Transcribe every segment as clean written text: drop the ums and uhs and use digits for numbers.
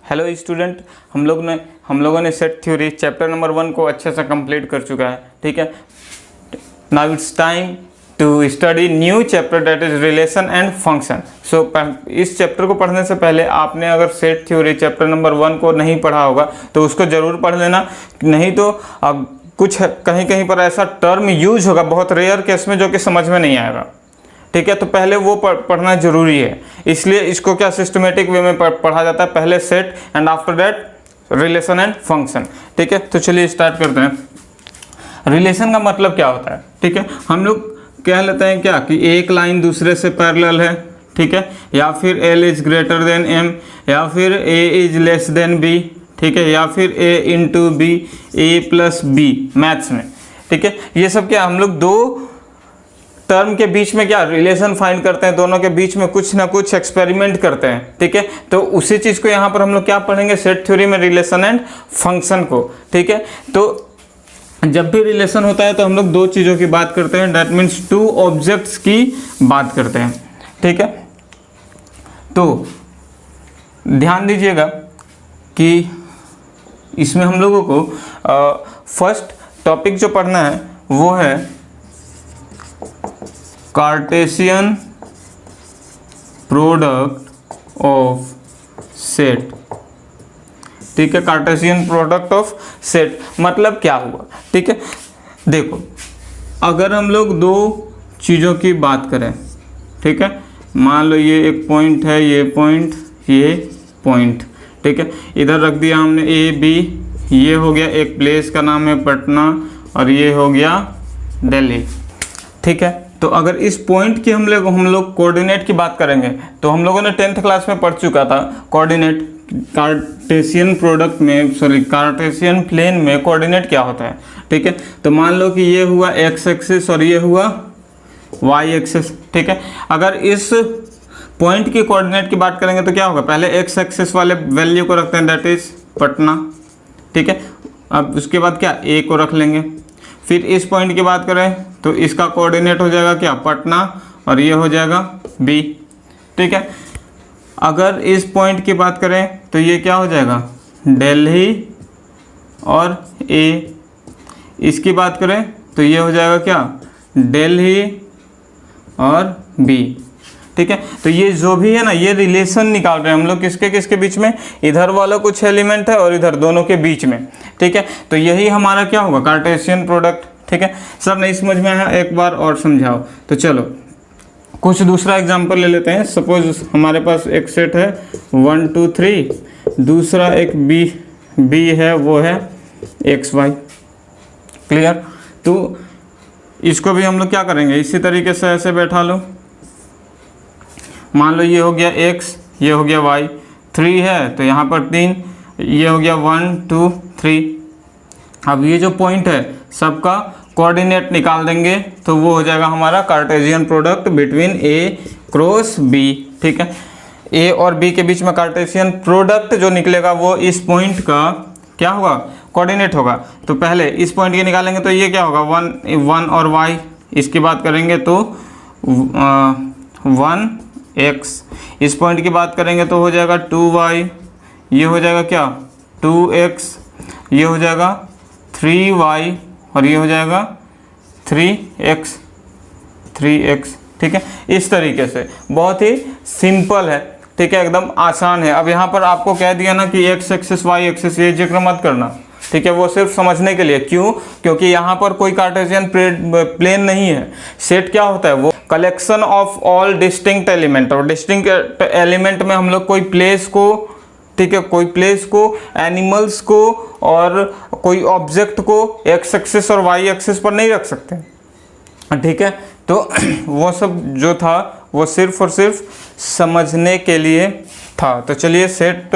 Hello student, हम लोगों ने सेट थ्योरी चैप्टर नंबर 1 को अच्छे से कंप्लीट कर चुका है। ठीक है, now it's time to study new chapter that is relation and function. So इस चैप्टर को पढ़ने से पहले आपने अगर सेट थ्योरी चैप्टर नंबर 1 को नहीं पढ़ा होगा तो उसको ज़रूर पढ़ लेना, नहीं तो अब कुछ कहीं कहीं पर ऐसा टर्म यूज होगा बहुत रेयर केस में जो कि समझ में नहीं आएगा। ठीक है, तो पहले वो पढ़ना जरूरी है, इसलिए इसको क्या सिस्टमेटिक वे में पढ़ा जाता है, पहले set and after that relation and function. ठीक है, तो चलिए स्टार्ट करते हैं। रिलेशन का मतलब क्या होता है? ठीक है, हम लोग कह लेते हैं क्या कि एक लाइन दूसरे से पैरेलल है। ठीक है, या फिर L is greater than M, या फिर A is less than B। ठीक है, या फिर A into B, A plus B maths में। ठीक है, ये सब क्या हम लोग दो टर्म के बीच में क्या रिलेशन फाइंड करते हैं, दोनों के बीच में कुछ ना कुछ एक्सपेरिमेंट करते हैं। ठीक है, तो उसी चीज़ को यहाँ पर हम लोग क्या पढ़ेंगे सेट थ्योरी में, रिलेशन एंड फंक्शन को। ठीक है, तो जब भी रिलेशन होता है तो हम लोग दो चीज़ों की बात करते हैं, दैट मीन्स टू ऑब्जेक्ट्स की बात करते हैं। ठीक है, तो ध्यान दीजिएगा कि इसमें हम लोगों को फर्स्ट टॉपिक जो पढ़ना है वो है कार्टेशियन प्रोडक्ट ऑफ सेट। ठीक है, कार्टेशियन प्रोडक्ट ऑफ सेट मतलब क्या हुआ? ठीक है, देखो अगर हम लोग दो चीज़ों की बात करें, ठीक है, मान लो ये एक पॉइंट है, ये पॉइंट। ठीक है, इधर रख दिया हमने ए बी, ये हो गया एक प्लेस का नाम है पटना और ये हो गया दिल्ली। ठीक है, तो अगर इस पॉइंट की हम लोग कोऑर्डिनेट की बात करेंगे तो हम लोगों ने 10th क्लास में पढ़ चुका था कोऑर्डिनेट, कार्टेशियन प्रोडक्ट में कार्टेशियन प्लेन में कोऑर्डिनेट क्या होता है। ठीक है, तो मान लो कि ये हुआ x एक्सिस और ये हुआ y एक्सिस। ठीक है, अगर इस पॉइंट की कोऑर्डिनेट की बात करेंगे तो क्या होगा, पहले x एक्सिस वाले वैल्यू को रखते हैं, दैट इज पटना। ठीक है, अब उसके बाद क्या a को रख लेंगे, फिर इस पॉइंट की बात करें तो इसका कोऑर्डिनेट हो जाएगा क्या, पटना और ये हो जाएगा b। ठीक है, अगर इस पॉइंट की बात करें तो ये क्या हो जाएगा, दिल्ली और a। इसकी बात करें तो ये हो जाएगा क्या, दिल्ली और b। ठीक है, तो ये जो भी है ना, ये रिलेशन निकाल रहे हैं हम लोग किसके किसके बीच में, इधर वाला कुछ एलिमेंट है और इधर दोनों के बीच में। ठीक है, तो यही हमारा क्या होगा, कार्टेशियन प्रोडक्ट। ठीक है, सब नहीं समझ में आया, एक बार और समझाओ। तो चलो कुछ दूसरा एग्जांपल ले लेते हैं। सपोज हमारे पास एक सेट है 1 2 3, दूसरा एक बी है, वो है XY। क्लियर? तो इसको भी हम लोग क्या करेंगे, इसी तरीके से ऐसे बैठा लो। मान लो ये हो गया X, ये हो गया Y, 3 है तो यहाँ पर 3, ये हो गया 1 2 3। अब ये जो पॉइंट है सबका कोऑर्डिनेट निकाल देंगे तो वो हो जाएगा हमारा Cartesian product between A cross B। ठीक है, A और B के बीच में कार्टेशियन प्रोडक्ट जो निकलेगा वो इस पॉइंट का क्या होगा, कोऑर्डिनेट होगा। तो पहले इस पॉइंट के निकालेंगे तो ये क्या होगा, 1 और Y। इसकी बात करेंगे तो 1x। इस पॉइंट की बात करेंगे तो हो जाएगा 2y, ये हो जाएगा क्या 2x, ये हो जाएगा 3y और ये हो जाएगा 3x। ठीक है, इस तरीके से बहुत ही सिंपल है। ठीक है, एकदम आसान है। अब यहाँ पर आपको कह दिया ना कि x एक्सिस y एक्सिस, ये जिक्र मत करना। ठीक है, वो सिर्फ समझने के लिए। क्यों? क्योंकि यहाँ पर कोई कार्टेशियन प्लेन नहीं है। सेट क्या होता है, वो collection of all distinct element, और डिस्टिंक्ट एलिमेंट में हम लोग कोई प्लेस को, ठीक है, कोई प्लेस को, एनिमल्स को और कोई ऑब्जेक्ट को x एक्सिस और y एक्सिस पर नहीं रख सकते। ठीक है, तो वो सब जो था वो सिर्फ और सिर्फ समझने के लिए था। तो चलिए सेट,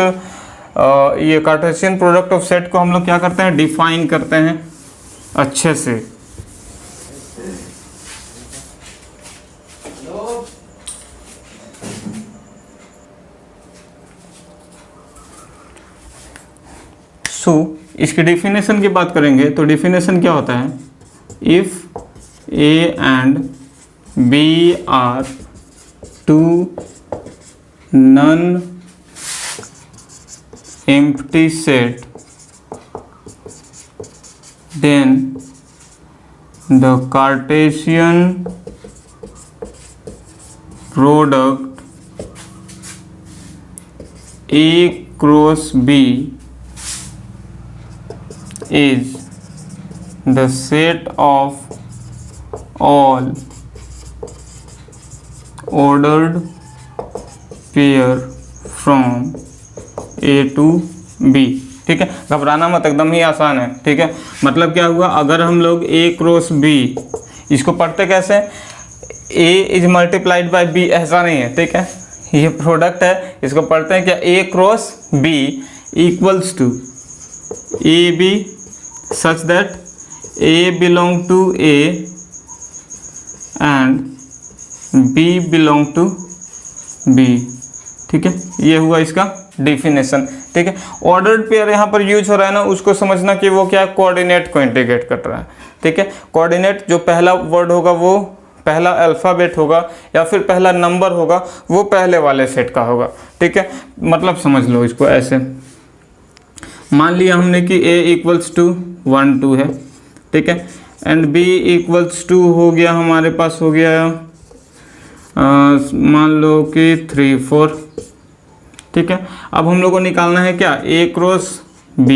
ये कार्टेशियन प्रोडक्ट ऑफ सेट को हम लोग क्या करते हैं, डिफाइन करते हैं अच्छे से। इसकी डेफिनेशन की बात करेंगे तो डेफिनेशन क्या होता है, if A and B are two non empty set, then the Cartesian product A cross B is the set of all ordered pair from A to B। ठीक है, घबराना मत, एकदम ही आसान है। ठीक है, मतलब क्या हुआ, अगर हम लोग A क्रॉस B, इसको पढ़ते कैसे, A is multiplied by B, ऐसा नहीं है। ठीक है, ये प्रोडक्ट है, इसको पढ़ते हैं क्या, A cross B equals to AB such that A belong to A and B belong to B। ठीक है, ये हुआ इसका डिफिनेशन। ठीक है, ऑर्डर्ड पेयर यहाँ पर यूज हो रहा है ना, उसको समझना कि वो क्या है, कोऑर्डिनेट को इंटीग्रेट कर रहा है। ठीक है, कोऑर्डिनेट जो पहला वर्ड होगा वो पहला अल्फ़ाबेट होगा या फिर पहला नंबर होगा, वो पहले वाले सेट का होगा। ठीक है, मतलब समझ लो इसको ऐसे, मान लिया हमने कि A इक्वल्स टू 1 2 है। ठीक है, एंड B इक्वल्स टू हो गया, हमारे पास हो गया मान लो कि 3 4। ठीक है, अब हम लोग को निकालना है क्या, A cross B,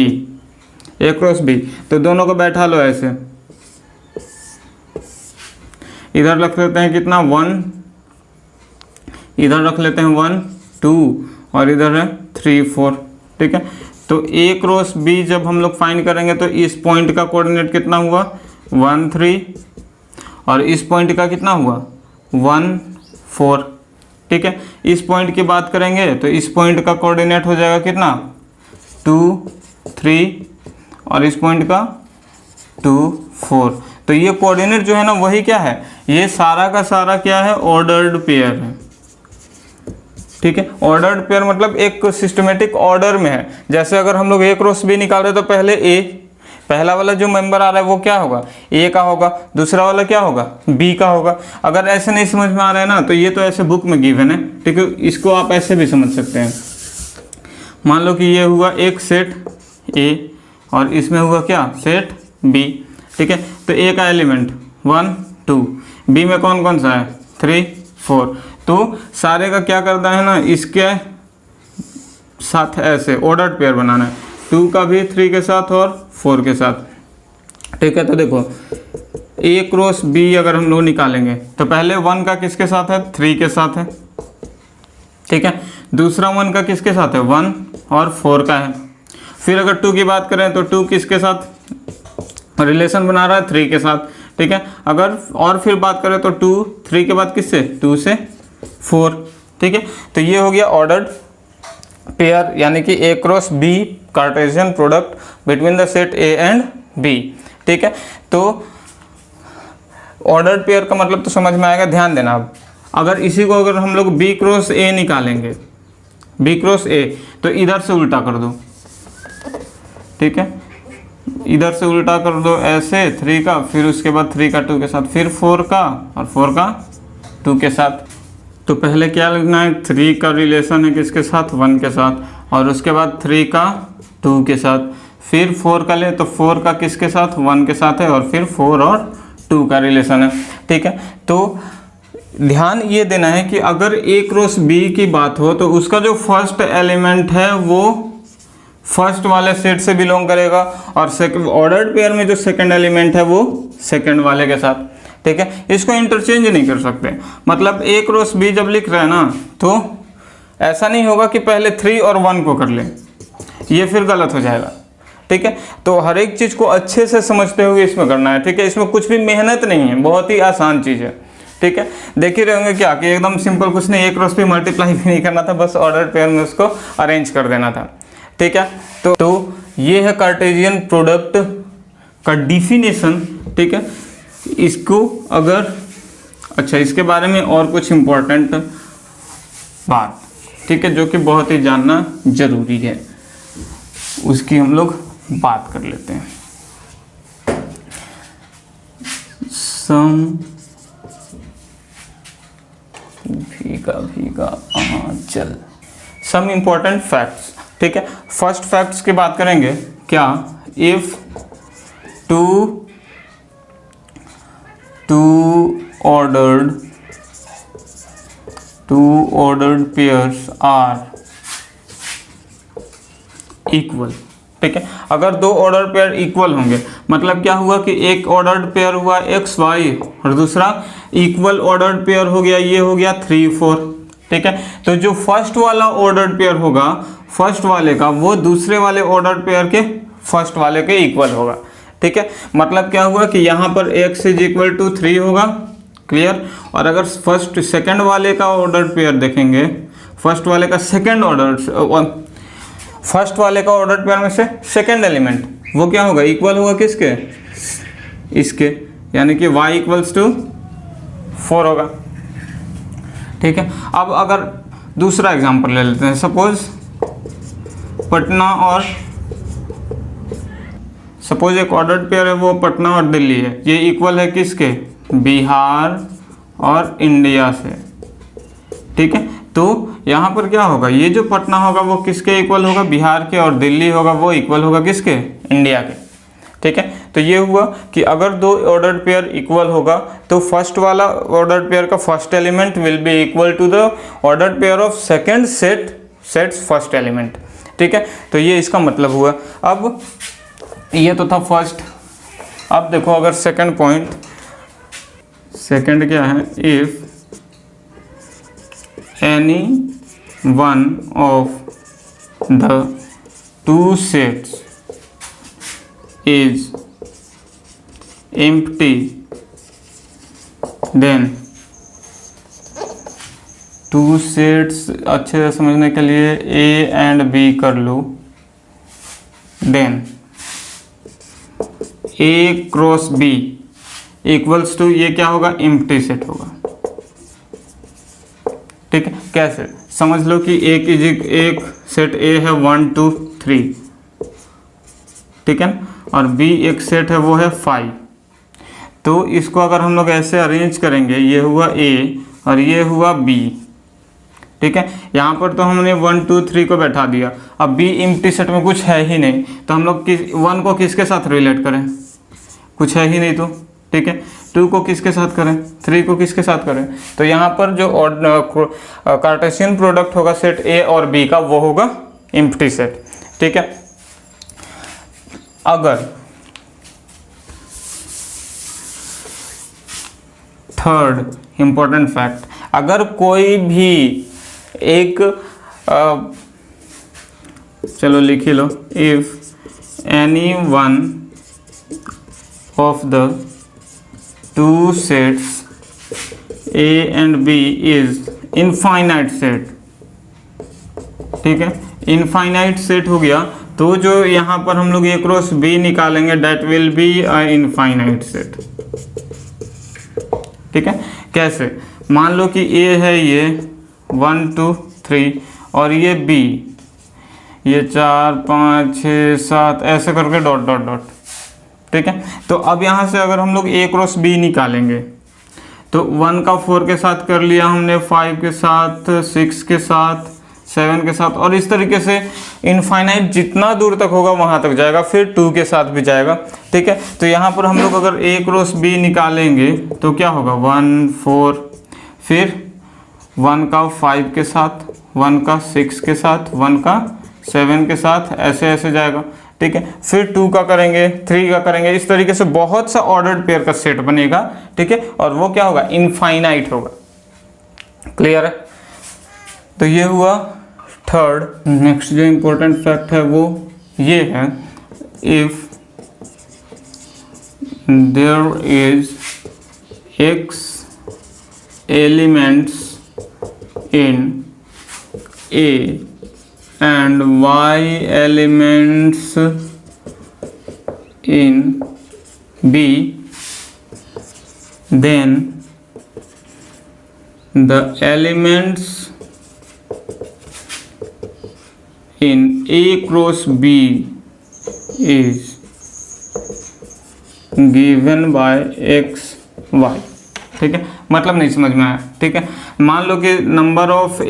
A cross B, तो दोनों को बैठा लो ऐसे, इधर रख लेते हैं कितना 1, इधर रख लेते हैं 1 2 और इधर है 3 4। ठीक है, तो A क्रॉस B जब हम लोग फाइंड करेंगे तो इस पॉइंट का कोऑर्डिनेट कितना हुआ 1 3 और इस पॉइंट का कितना हुआ 1 4। ठीक है, इस पॉइंट की बात करेंगे तो इस पॉइंट का कोऑर्डिनेट हो जाएगा कितना 2 3 और इस पॉइंट का 2 4। तो ये कोऑर्डिनेट जो है ना वही क्या है, ये सारा का सारा क्या है, ऑर्डर्ड पेयर है। ठीक है, ऑर्डर्ड पेयर मतलब एक सिस्टमेटिक ऑर्डर में है। जैसे अगर हम लोग A क्रॉस B निकाल रहे हैं तो पहले A, पहला वाला जो मेंबर आ रहा है वो क्या होगा, A का होगा, दूसरा वाला क्या होगा, B का होगा। अगर ऐसे नहीं समझ में आ रहा है ना तो ये तो ऐसे बुक में गिवन है। ठीक है, इसको आप ऐसे भी समझ सकते हैं, मान लो कि ये हुआ एक सेट A और इसमें हुआ क्या, सेट B। ठीक है, तो A का एलिमेंट 1 2, B में कौन कौन सा है 3 4, तो सारे का क्या करना है ना, इसके साथ ऐसे ऑर्डर्ड पेयर बनाना है, 2 का भी 3 के साथ और 4 के साथ। ठीक है, तो देखो A क्रॉस B अगर हम लोग निकालेंगे तो पहले 1 का किसके साथ है, 3 के साथ है। ठीक है, दूसरा 1 का किसके साथ है, 1 और 4 का है। फिर अगर 2 की बात करें तो 2 किसके साथ रिलेशन बना रहा है, 3 के साथ। ठीक है, अगर और फिर बात करें तो 2 3 के बाद किससे, 2 से 4। ठीक है, तो ये हो गया ऑर्डर्ड पेयर, यानी कि A cross B Cartesian product between the set A and B। ठीक है, तो ऑर्डर्ड पेयर का मतलब तो समझ में आएगा, ध्यान देना। अब अगर इसी को अगर हम लोग B क्रॉस A निकालेंगे, B क्रॉस A, तो इधर से उल्टा कर दो। ठीक है, इधर से उल्टा कर दो ऐसे 3 का, फिर उसके बाद 3 का 2 के साथ, फिर 4 का और 4 का 2 के साथ। तो पहले क्या लिखना है, 3 का रिलेशन है किसके साथ, 1 के साथ, और उसके बाद 3 का 2 के साथ, फिर 4 का ले तो 4 का किसके साथ, 1 के साथ है, और फिर 4 और 2 का रिलेशन है। ठीक है, तो ध्यान ये देना है कि अगर A क्रॉस B की बात हो तो उसका जो फर्स्ट एलिमेंट है वो फर्स्ट वाले सेट से बिलोंग करेगा, और ऑर्डर्ड पेयर में जो सेकंड एलिमेंट है वो सेकंड वाले के साथ। ठीक है, इसको इंटरचेंज नहीं कर सकते। मतलब A क्रॉस B जब लिख रहे हैं ना तो ऐसा नहीं होगा कि पहले 3 और 1 को कर लें, ये फिर गलत हो जाएगा। ठीक है, तो हर एक चीज़ को अच्छे से समझते हुए इसमें करना है। ठीक है, इसमें कुछ भी मेहनत नहीं है, बहुत ही आसान चीज़ है। ठीक है, देख ही रहे होंगे क्या कि एकदम सिंपल, कुछ नहीं, A क्रॉस B मल्टीप्लाई भी नहीं करना था, बस ऑर्डर्ड पेयर में उसको अरेंज कर देना था। ठीक है, तो ये है कार्टेशियन प्रोडक्ट का डिफिनेशन। ठीक है, इसको अगर अच्छा इसके बारे में और कुछ इम्पोर्टेंट बात, ठीक है, जो कि बहुत ही जानना जरूरी है, उसकी हम लोग बात कर लेते हैं। भीगा आंचल, सम इम्पोर्टेंट फैक्ट्स। ठीक है, फर्स्ट फैक्ट्स की बात करेंगे क्या, if two ordered pairs are equal. ठीक है, अगर दो ऑर्डर पेयर इक्वल होंगे मतलब क्या हुआ कि एक ऑर्डर्ड पेयर हुआ एक्स वाई और दूसरा इक्वल ऑर्डर्ड पेयर हो गया, ये हो गया 3 4। ठीक है, तो जो फर्स्ट वाला ऑर्डर्ड पेयर होगा फर्स्ट वाले का वो दूसरे वाले ऑर्डर्ड पेयर के फर्स्ट वाले के इक्वल होगा। ठीक है, मतलब क्या हुआ कि यहाँ पर x इज इक्वल टू 3 होगा, क्लियर। और अगर फर्स्ट सेकंड वाले का ऑर्डर्ड पेयर देखेंगे, फर्स्ट वाले का सेकंड ऑर्डर, फर्स्ट वाले का ऑर्डर पेयर में से सेकंड एलिमेंट वो क्या होगा, इक्वल होगा किसके, इसके, यानी कि y इक्वल्स टू 4 होगा। ठीक है, अब अगर दूसरा एग्जांपल ले लेते हैं, सपोज एक ऑर्डर्ड पेयर है वो पटना और दिल्ली है, ये इक्वल है किसके, बिहार और इंडिया से। ठीक है, तो यहाँ पर क्या होगा, ये जो पटना होगा वो किसके इक्वल होगा, बिहार के, और दिल्ली होगा वो इक्वल होगा किसके, इंडिया के। ठीक है, तो ये हुआ कि अगर दो ऑर्डर्ड पेयर इक्वल होगा तो फर्स्ट वाला ऑर्डर्ड पेयर का first element will be equal to the ordered pair of second sets first element. ठीक है, तो ये इसका मतलब हुआ। अब ये तो था फर्स्ट, अब देखो अगर सेकंड पॉइंट, सेकंड क्या है, if any one of the two sets is empty then two sets अच्छे से समझने के लिए A एंड B कर लो, then A cross B equals to ये क्या होगा, एम्प्टी सेट होगा। ठीक है, कैसे समझ लो कि एक सेट A है 1 2 3, ठीक है, और B एक सेट है वो है 5। तो इसको अगर हम लोग ऐसे अरेंज करेंगे, ये हुआ A और ये हुआ B। ठीक है, यहाँ पर तो हमने 1 2 3 को बैठा दिया, अब B एम्प्टी सेट में कुछ है ही नहीं, तो हम लोग 1 को किसके साथ रिलेट करें, कुछ है ही नहीं तो। ठीक है, 2 को किसके साथ करें, 3 को किसके साथ करें, तो यहाँ पर जो कार्टेशियन प्रोडक्ट होगा सेट A और B का वो होगा एम्प्टी सेट। ठीक है, अगर थर्ड इंपॉर्टेंट फैक्ट, अगर कोई भी एक चलो लिख ही लो, if any one of the two sets A and B is infinite set। ठीक है, इनफाइनाइट सेट हो गया तो जो यहाँ पर हम लोग A क्रॉस B निकालेंगे that will be a infinite set। ठीक है, कैसे, मान लो कि A है ये 1 2 3 और ये B ये 4 5 6 7 ऐसे करके डॉट डॉट डॉट। ठीक है, तो अब यहाँ से अगर हम लोग A क्रॉस B निकालेंगे तो 1 का 4 के साथ कर लिया हमने, 5 के साथ, 6 के साथ, 7 के साथ, और इस तरीके से इनफाइनाइट जितना दूर तक होगा वहाँ तक जाएगा, फिर 2 के साथ भी जाएगा। ठीक है, तो यहाँ पर हम लोग अगर A क्रॉस B निकालेंगे तो क्या होगा, 1 4, फिर 1 का 5 के साथ, 1 का 6 के साथ, 1 का 7 के साथ, ऐसे ऐसे जाएगा। ठीक है, फिर 2 का करेंगे, 3 का करेंगे, इस तरीके से बहुत सा ऑर्डर्ड पेयर का सेट बनेगा। ठीक है, और वो क्या होगा, इनफाइनाइट होगा। क्लियर है, तो ये हुआ थर्ड। नेक्स्ट जो इंपॉर्टेंट फैक्ट है वो ये है, if there is x elements in A and y elements in B, then the elements in A cross B is given by x y। ठीक है, मतलब नहीं समझ में आया। ठीक है, मान लो कि नंबर ऑफ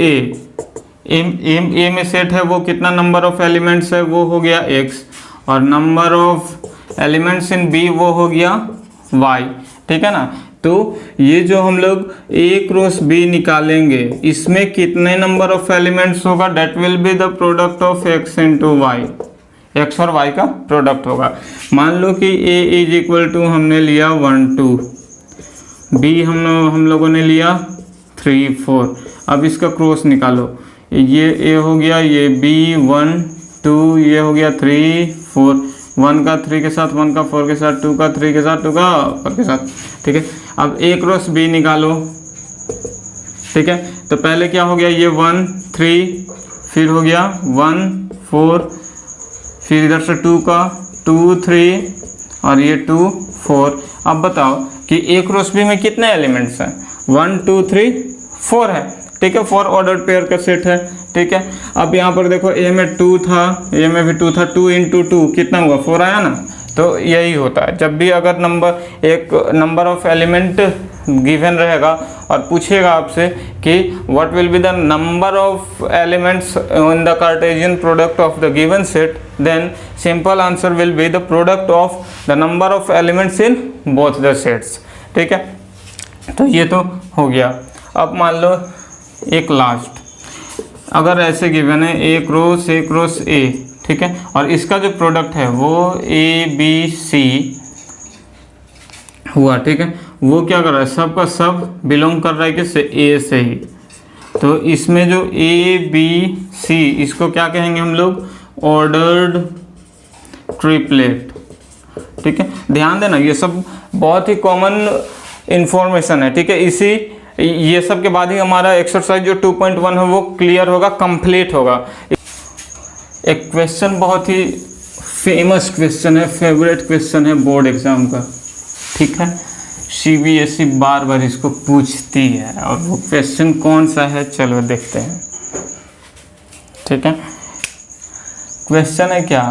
ए में सेट है वो कितना नंबर ऑफ एलिमेंट्स है, वो हो गया x, और number of elements in B वो हो गया y, ठीक है ना। तो ये जो हम लोग a क्रॉस b निकालेंगे इसमें कितने नंबर ऑफ एलिमेंट्स होगा, that will be the product of x into y, x और y का प्रोडक्ट होगा। मान लो कि a इज इक्वल टू हमने लिया 1 2, b हम लोगों ने लिया 3 4। अब इसका क्रॉस निकालो, ये a हो गया, ये b 1 2, ये हो गया 3 4, 1 का 3 के साथ, 1 का 4 के साथ, 2 का 3 के साथ, 2 का 4 के साथ, ठीक है। अब a क्रॉस b निकालो, ठीक है। तो पहले क्या हो गया, ये 1 3, फिर हो गया 1 4, फिर इधर से 2 का 2 3, और ये 2 4। अब बताओ कि a क्रॉस b में कितने एलिमेंट्स हैं, 1 2 3 4 है, ठीक है। 4 ऑर्डर पेयर का सेट है, ठीक है। अब यहाँ पर देखो a में 2 था, a में भी 2 था, 2 इंटू 2 कितना हुआ, 4 आया ना। तो यही होता है, जब भी अगर नंबर ऑफ एलिमेंट गिवन रहेगा और पूछेगा आपसे कि what will be the number of elements in the Cartesian product of the given set, then simple answer will be the product of the number of elements in both the sets, ठीक है। तो ये तो हो गया। अब मान लो एक लास्ट, अगर ऐसे गिवन है a क्रॉस a, ठीक है, और इसका जो प्रोडक्ट है वो a b c हुआ, ठीक है। वो क्या कर रहा है, सब का सब बिलोंग कर रहा है किससे, a से ही। तो इसमें जो a b c, इसको क्या कहेंगे हम लोग, ऑर्डर्ड ट्रिपलेट, ठीक है। ध्यान देना ये सब बहुत ही कॉमन इंफॉर्मेशन है, ठीक है। ये सब के बाद ही हमारा एक्सरसाइज जो 2.1 है वो क्लियर होगा, कंप्लीट होगा। एक क्वेश्चन बहुत ही फेमस क्वेश्चन है, फेवरेट क्वेश्चन है बोर्ड एग्जाम का, ठीक है। CBSE बार बार इसको पूछती है, और वो क्वेश्चन कौन सा है चलो देखते हैं, ठीक है। क्वेश्चन है क्या,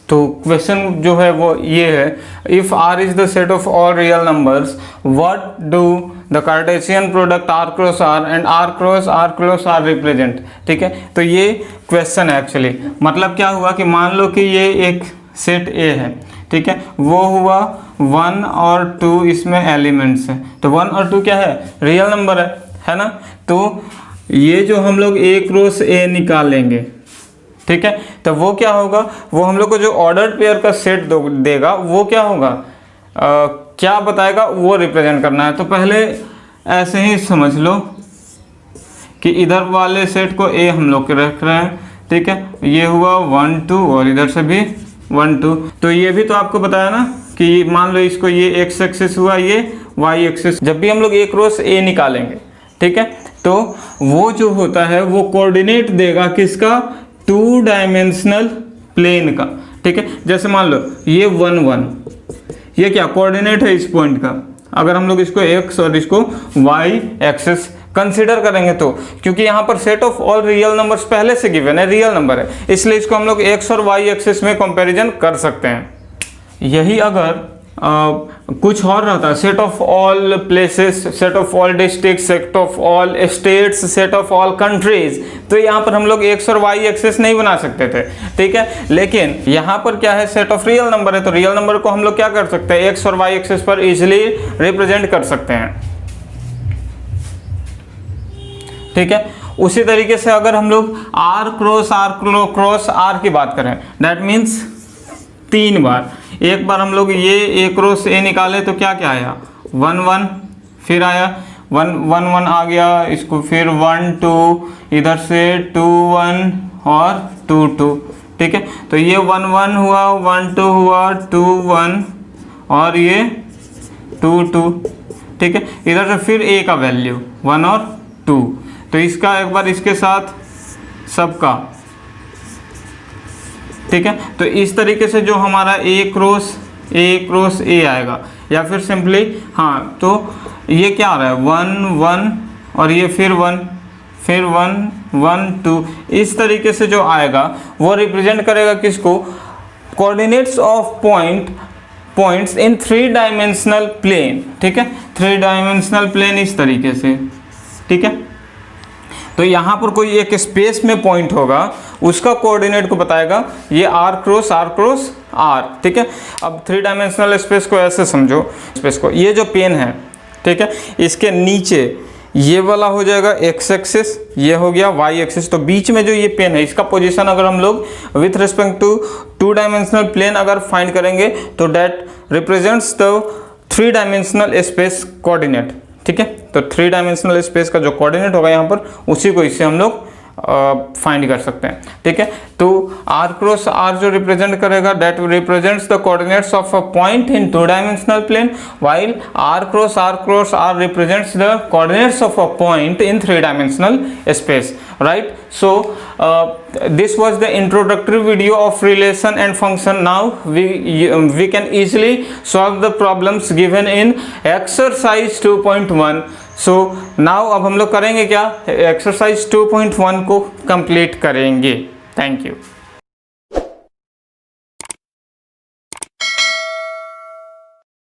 तो क्वेश्चन जो है वो ये है, if R is the set of all real numbers, what do the Cartesian product R cross R and R cross R represent, ठीक है। तो ये क्वेश्चन है एक्चुअली, मतलब क्या हुआ कि मान लो कि ये एक सेट A है, ठीक है, वो हुआ 1 और 2 इसमें एलिमेंट्स हैं, तो 1 और 2 क्या है, रियल नंबर है ना। तो ये जो हम लोग A क्रॉस A निकालेंगे, ठीक है, तो वो क्या होगा, वो हम लोग को जो ऑर्डर्ड पेयर का सेट देगा वो क्या होगा, क्या बताएगा, वो रिप्रेजेंट करना है। तो पहले ऐसे ही समझ लो कि इधर वाले सेट को A हम लोग के रख रहे हैं, ठीक है, ये हुआ 1 2 और इधर से भी 1 2। तो ये भी तो आपको बताया ना कि मान लो इसको ये x एक्सिस हुआ, ये y एक्सिस। जब भी हम लोग A क्रॉस A निकालेंगे, ठीक है, तो वो जो होता है वो कोऑर्डिनेट देगा किसका, 2 डायमेंशनल प्लेन का, ठीक है। जैसे मान लो ये 1 1, ये क्या कोऑर्डिनेट है इस पॉइंट का। अगर हम लोग इसको x और इसको y एक्सिस कंसीडर करेंगे तो, क्योंकि यहाँ पर set of all real numbers पहले से गिवन है, रियल नंबर है, इसलिए इसको हम लोग x और y एक्सिस में कंपैरिजन कर सकते हैं। यही अगर कुछ और रहता, set of all places, set of all district, set of all states, set of all countries, तो यहाँ पर हम लोग x और y एक्सिस नहीं बना सकते थे, ठीक है। लेकिन यहाँ पर क्या है, सेट ऑफ रियल नंबर है, तो रियल नंबर को हम लोग क्या कर सकते हैं, x और y एक्सिस पर इजिली रिप्रेजेंट कर सकते हैं, ठीक है। उसी तरीके से अगर हम लोग R क्रॉस R की बात करें, दैट मीन्स 3 बार, एक बार हम लोग ये A क्रॉस A निकाले तो क्या क्या आया, 1 1, फिर आया 1 1 1 आ गया, इसको फिर 1 2, इधर से 2 1 और 2 2, ठीक है। तो ये 1 1 हुआ, 1 2 हुआ, 2 1 और ये 2 2, ठीक है। इधर से फिर A का वैल्यू 1 और 2, तो इसका एक बार इसके साथ सबका, ठीक है। तो इस तरीके से जो हमारा A क्रॉस A आएगा, या फिर सिंपली हाँ, तो ये क्या आ रहा है 1 1 और ये फिर 1 1 1 2, इस तरीके से जो आएगा वो रिप्रेजेंट करेगा किसको, coordinates of points in 3 dimensional plane, ठीक है, 3 डायमेंशनल प्लेन इस तरीके से, ठीक है। तो यहाँ पर कोई एक स्पेस में पॉइंट होगा, उसका कोऑर्डिनेट को बताएगा ये r क्रॉस r, ठीक है। अब 3 डायमेंशनल स्पेस को ऐसे समझो, स्पेस को, ये जो पेन है, ठीक है, इसके नीचे ये वाला हो जाएगा x एक्सिस, ये हो गया y एक्सिस। तो बीच में जो ये पेन है, इसका पोजीशन अगर हम लोग with respect to 2 dimensional plane अगर फाइंड करेंगे तो that represents the 3 dimensional space coordinate, ठीक है। तो 3 डायमेंशनल स्पेस का जो कोऑर्डिनेट होगा यहाँ पर, उसी को इससे हम लोग फाइंड कर सकते हैं, ठीक है। तो r क्रॉस r जो रिप्रेजेंट करेगा that represents the coordinates of a point in 2 dimensional plane, while r cross r represents the coordinates of a point in 3 dimensional space, right? So this was the introductory video of relation and function. Now we can easily solve the problems given in exercise 2.1. So now अब हम लोग करेंगे क्या, exercise 2.1 को complete करेंगे। Thank you.